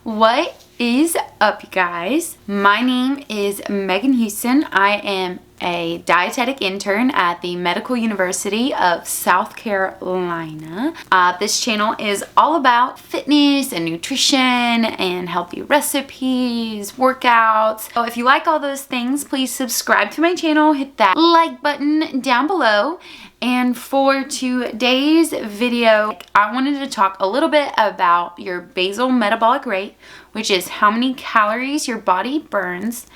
What is up, you guys? My name is Megan Houston. I am a dietetic intern at the Medical University of South Carolina. This channel is all about fitness and nutrition and healthy recipes, workouts. So if you like all those things, please subscribe to my channel, hit that like button down below. And for today's video, I wanted to talk a little bit about your basal metabolic rate, which is how many calories your body burns,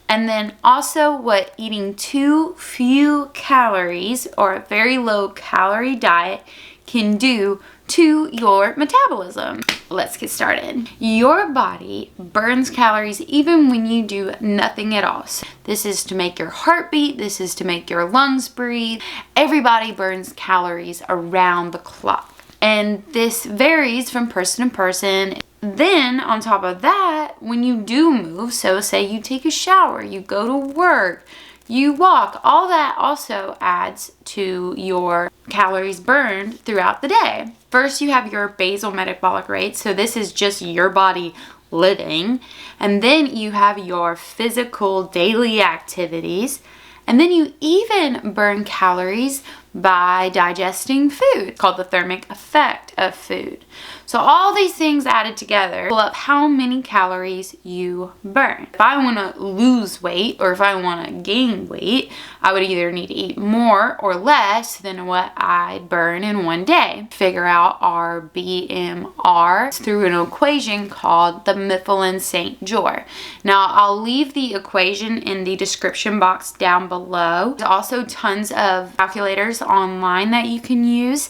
and then also what eating too few calories or a very low calorie diet can do to your metabolism. Let's get started. Your body burns calories even when you do nothing at all. So this is to make your heart beat, this is to make your lungs breathe. Everybody burns calories around the clock. And this varies from person to person. Then on top of that, when you do move, so say you take a shower, you go to work, you walk, all that also adds to your calories burned throughout the day. First, you have your basal metabolic rate. So this is just your body living. And then you have your physical daily activities. And then you even burn calories by digesting food, called the thermic effect of food. So all these things added together pull up how many calories you burn. If I want to lose weight or if I want to gain weight, I would either need to eat more or less than what I burn in one day. Figure out our BMR through an equation called the Mifflin St. Jeor. Now I'll leave the equation in the description box down below. There's also tons of calculators online that you can use.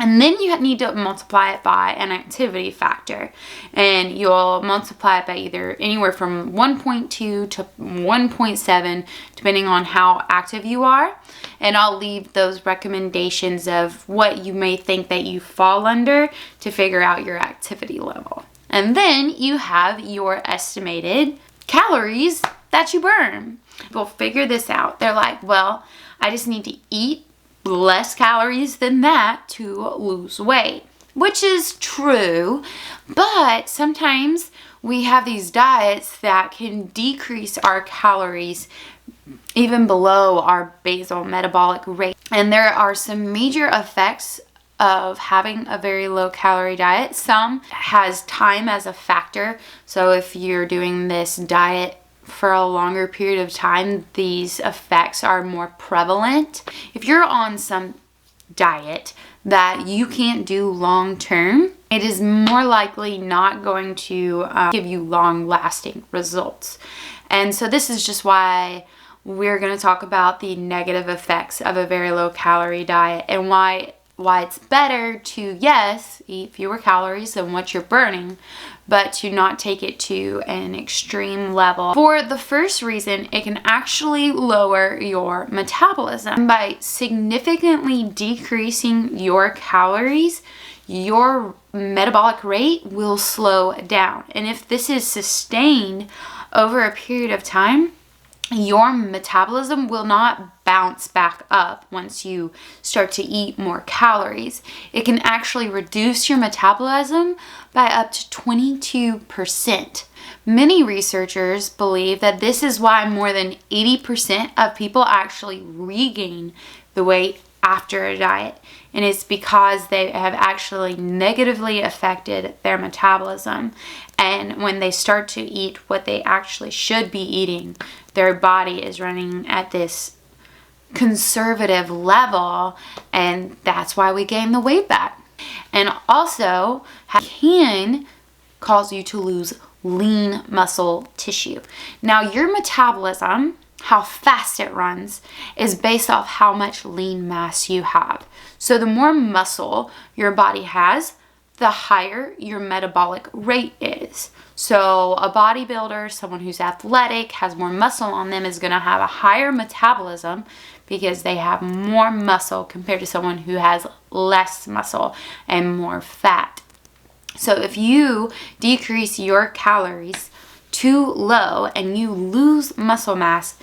And then you need to multiply it by an activity factor. And you'll multiply it by either anywhere from 1.2 to 1.7, depending on how active you are. And I'll leave those recommendations of what you may think that you fall under to figure out your activity level. And then you have your estimated calories that you burn. People figure this out. They're like, well, I just need to eat less calories than that to lose weight, which is true, but sometimes we have these diets that can decrease our calories even below our basal metabolic rate. And there are some major effects of having a very low calorie diet. Some has time as a factor. So if you're doing this diet for a longer period of time, these effects are more prevalent. If you're on some diet that you can't do long term, it is more likely not going to give you long lasting results. And so this is just why we're going to talk about the negative effects of a very low calorie diet and why it's better to, yes, eat fewer calories than what you're burning, but to not take it to an extreme level. For the first reason, it can actually lower your metabolism. By significantly decreasing your calories, your metabolic rate will slow down. And if this is sustained over a period of time, your metabolism will not bounce back up once you start to eat more calories. It can actually reduce your metabolism by up to 22%. Many researchers believe that this is why more than 80% of people actually regain the weight after a diet. And it's because they have actually negatively affected their metabolism. And when they start to eat what they actually should be eating, their body is running at this conservative level, and that's why we gain the weight back. And also can cause you to lose lean muscle tissue. Now, your metabolism, how fast it runs, is based off how much lean mass you have. So the more muscle your body has, the higher your metabolic rate is. So a bodybuilder, someone who's athletic, has more muscle on them, is going to have a higher metabolism because they have more muscle compared to someone who has less muscle and more fat. So if you decrease your calories too low and you lose muscle mass,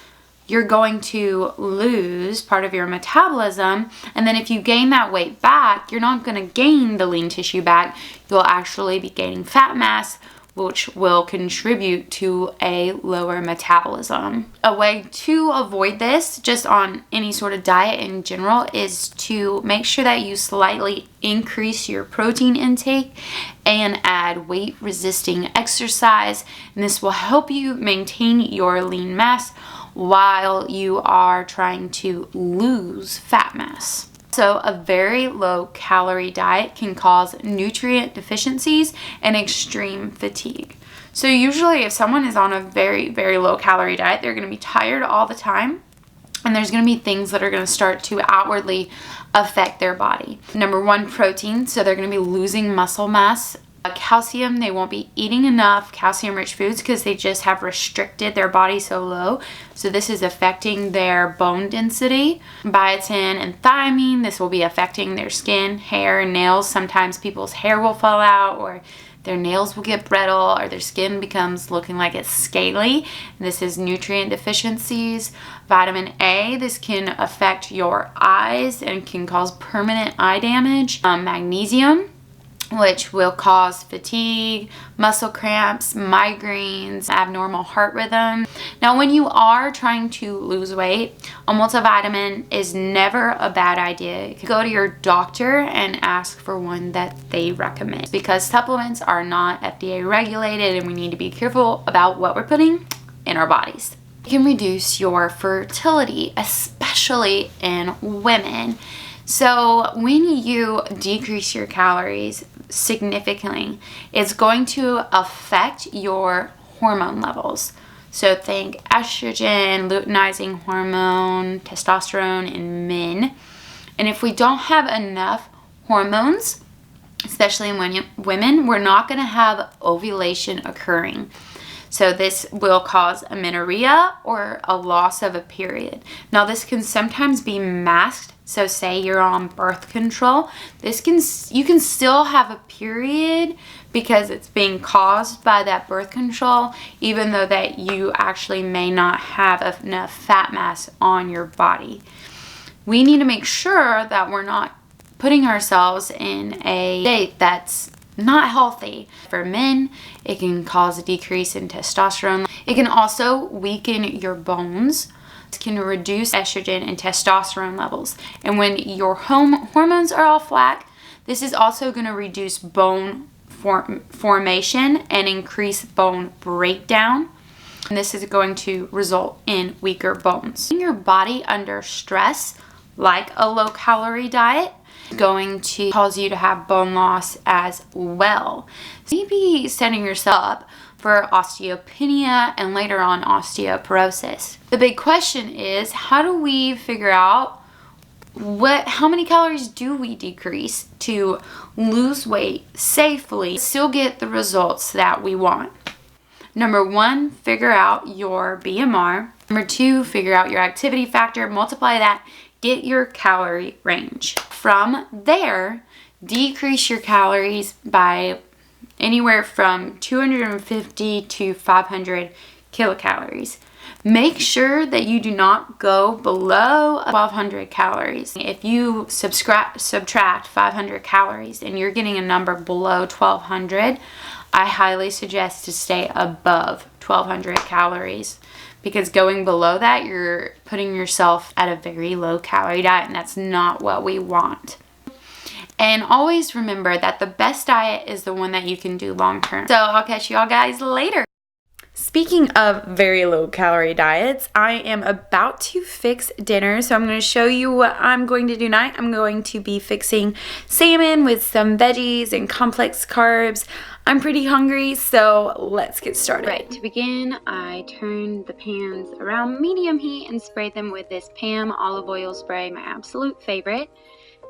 you're going to lose part of your metabolism. And then if you gain that weight back, you're not going to gain the lean tissue back. You'll actually be gaining fat mass, which will contribute to a lower metabolism. A way to avoid this, just on any sort of diet in general, is to make sure that you slightly increase your protein intake and add weight resisting exercise. And this will help you maintain your lean mass while you are trying to lose fat mass. So a very low calorie diet can cause nutrient deficiencies and extreme fatigue. So usually if someone is on a very, very low calorie diet, they're going to be tired all the time. And there's going to be things that are going to start to outwardly affect their body. Number one, protein. So they're going to be losing muscle mass. Calcium, they won't be eating enough calcium-rich foods because they just have restricted their body so low. So this is affecting their bone density. Biotin and thiamine, this will be affecting their skin, hair, and nails. Sometimes people's hair will fall out, or their nails will get brittle, or their skin becomes looking like it's scaly. This is nutrient deficiencies. Vitamin A, this can affect your eyes and can cause permanent eye damage. Magnesium, which will cause fatigue, muscle cramps, migraines, abnormal heart rhythm. Now, when you are trying to lose weight, a multivitamin is never a bad idea. You can go to your doctor and ask for one that they recommend, because supplements are not FDA regulated and we need to be careful about what we're putting in our bodies. It can reduce your fertility, especially in women. So when you decrease your calories significantly, it's going to affect your hormone levels. So think estrogen, luteinizing hormone, testosterone in men. And if we don't have enough hormones, especially in women, we're not going to have ovulation occurring. So this will cause amenorrhea or a loss of a period. Now this can sometimes be masked. So say you're on birth control, you can still have a period because it's being caused by that birth control, even though that you actually may not have enough fat mass on your body. We need to make sure that we're not putting ourselves in a state that's not healthy. For men, it can cause a decrease in testosterone. It can also weaken your bones. It can reduce estrogen and testosterone levels. And when your hormones are all flat, this is also going to reduce bone formation and increase bone breakdown. And this is going to result in weaker bones. Your body under stress, like a low-calorie diet, going to cause you to have bone loss as well. So maybe setting yourself up for osteopenia and later on osteoporosis. The big question is, how do we figure out how many calories do we decrease to lose weight safely, still get the results that we want? Number one, figure out your BMR. Number two, figure out your activity factor, multiply that, get your calorie range. From there, decrease your calories by anywhere from 250 to 500 kilocalories. Make sure that you do not go below 1,200 calories. If you subtract 500 calories and you're getting a number below 1,200, I highly suggest to stay above 1,200 calories, because going below that, you're putting yourself at a very low calorie diet, and that's not what we want. And always remember that the best diet is the one that you can do long term. So I'll catch you all guys later. Speaking of very low calorie diets, I am about to fix dinner. So I'm going to show you what I'm going to do tonight. I'm going to be fixing salmon with some veggies and complex carbs. I'm pretty hungry, so let's get started. Right, to begin, I turned the pans around medium heat and sprayed them with this Pam olive oil spray, my absolute favorite.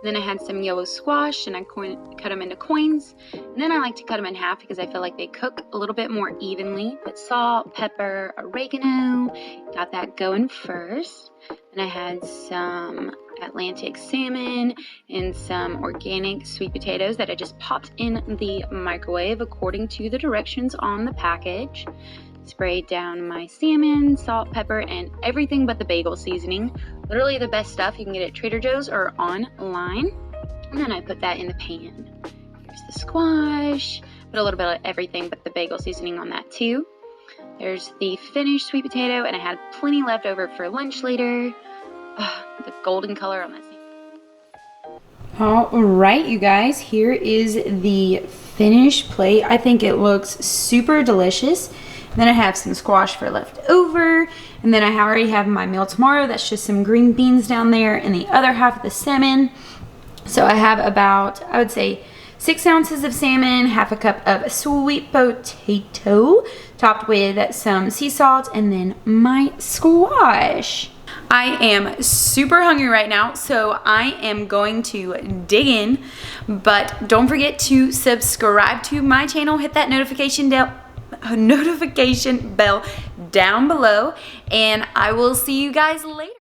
Then I had some yellow squash and I cut them into coins. And then I like to cut them in half because I feel like they cook a little bit more evenly. Put salt, pepper, oregano, got that going first. Then I had some Atlantic salmon and some organic sweet potatoes that I just popped in the microwave according to the directions on the package. Sprayed down my salmon, salt, pepper, and everything but the bagel seasoning. Literally the best stuff you can get at Trader Joe's or online. And then I put that in the pan. There's the squash. Put a little bit of everything but the bagel seasoning on that too. There's the finished sweet potato, and I had plenty left over for lunch later. The golden color on that. All right, you guys, here is the finished plate. I think it looks super delicious. And then I have some squash for left over, and then I already have my meal tomorrow. That's just some green beans down there, and the other half of the salmon. So I have about, I would say, 6 ounces of salmon, half a cup of sweet potato, topped with some sea salt, and then my squash. I am super hungry right now, so I am going to dig in. But don't forget to subscribe to my channel, hit that notification bell down below, and I will see you guys later.